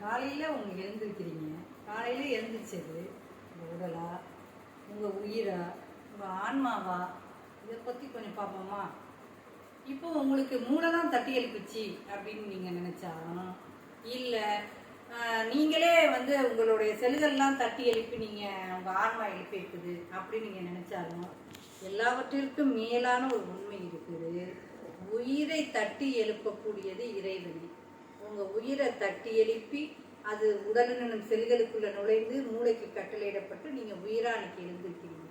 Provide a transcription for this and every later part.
காலையில் உங்க எழுந்திருக்கிறீங்க. காலையில் எழுந்திரிச்சது உங்கள் உடலா, உங்கள் உயிரா, உங்கள் ஆன்மாவா, இதை பற்றி கொஞ்சம் பார்ப்போமா? இப்போ உங்களுக்கு மூளை தான் தட்டி எழுப்பிச்சு அப்படின்னு நீங்கள் நினச்சாலும், இல்லை நீங்களே உங்களுடைய செல்கள்லாம் தட்டி எழுப்பி நீங்கள் உங்கள் ஆன்மா எழுப்பி இருக்குது அப்படின்னு நீங்கள் நினச்சாலும், எல்லாவற்றிற்கும் மேலான ஒரு உண்மை இருக்குது. உயிரை தட்டி எழுப்பக்கூடியது இறைவனே. உங்கள் உயிரை தட்டி எழுப்பி அது உடலினும் செல்களுக்குள்ளே நுழைந்து மூளைக்கு கட்டளையிடப்பட்டு நீங்கள் உயிராணிக்கு எழுந்திருக்கிறீங்க.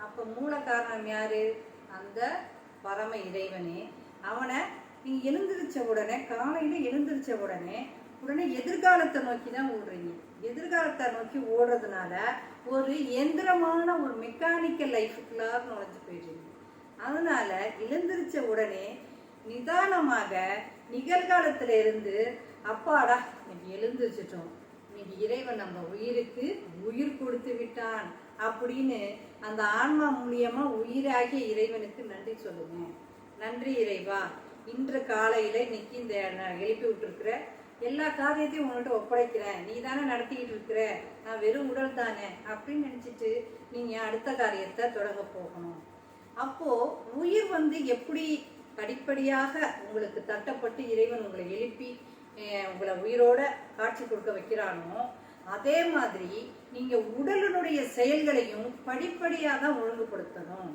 அப்போ மூல காரணம் யார்? அந்த பரம இறைவனே. அவனை நீங்கள் எழுந்திரிச்ச உடனே, காலையில் எழுந்திரிச்ச உடனே எதிர்காலத்தை நோக்கி தான் ஓடுறீங்க. எதிர்காலத்தை நோக்கி ஓடுறதுனால ஒரு எந்திரமான ஒரு மெக்கானிக்கல் லைஃபுக்குள்ளார நுழைஞ்சு போயிடுறீங்க. அதனால எழுந்திரிச்ச உடனே நிதானமாக நிகழ்காலத்தில் இருந்து, அப்பாடா இன்னைக்கு எழுந்திரிச்சிட்டோம், இன்னைக்கு இறைவன் நம்ம உயிருக்கு உயிர் கொடுத்து விட்டான் அப்படின்னு அந்த ஆன்மா மூலியமா உயிராகிய இறைவனுக்கு நன்றி சொல்லுங்க. நன்றி இறைவா, இன்று காலையில் இன்னைக்கு இந்த எழுப்பி விட்டுருக்குற எல்லா காரியத்தையும் உங்கள்கிட்ட ஒப்படைக்கிறேன், நீ தானே நடத்திக்கிட்டு இருக்கிற, நான் வெறும் உடல் தானே அப்படின்னு நினச்சிட்டு நீங்கள் அடுத்த காரியத்தை தொடங்க போகணும். அப்போது உயிர் எப்படி படிப்படியாக உங்களுக்கு தட்டப்பட்டு இறைவன் உங்களை எழுப்பி உங்களை உயிரோட காட்சி கொடுக்க வைக்கிறானோ, அதே மாதிரி நீங்கள் உடலினுடைய செயல்களையும் படிப்படியாக தான் ஒழுங்குபடுத்தணும்.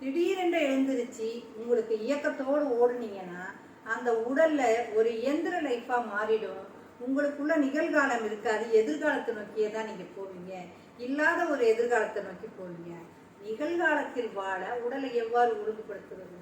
திடீரென்று எழுந்திருச்சு உங்களுக்கு இயக்கத்தோடு ஓடுனீங்கன்னா அந்த உடல்ல ஒரு இயந்திர லைஃபா மாறிடும். உங்களுக்குள்ள நிகழ்காலம் இருக்காது, எதிர்காலத்தை நோக்கியே தான் நீங்க போவீங்க. இல்லாத ஒரு எதிர்காலத்தை நோக்கி போவீங்க. நிகழ்காலத்தில் வாழ உடலை எவ்வாறு ஒழுங்குபடுத்துவது?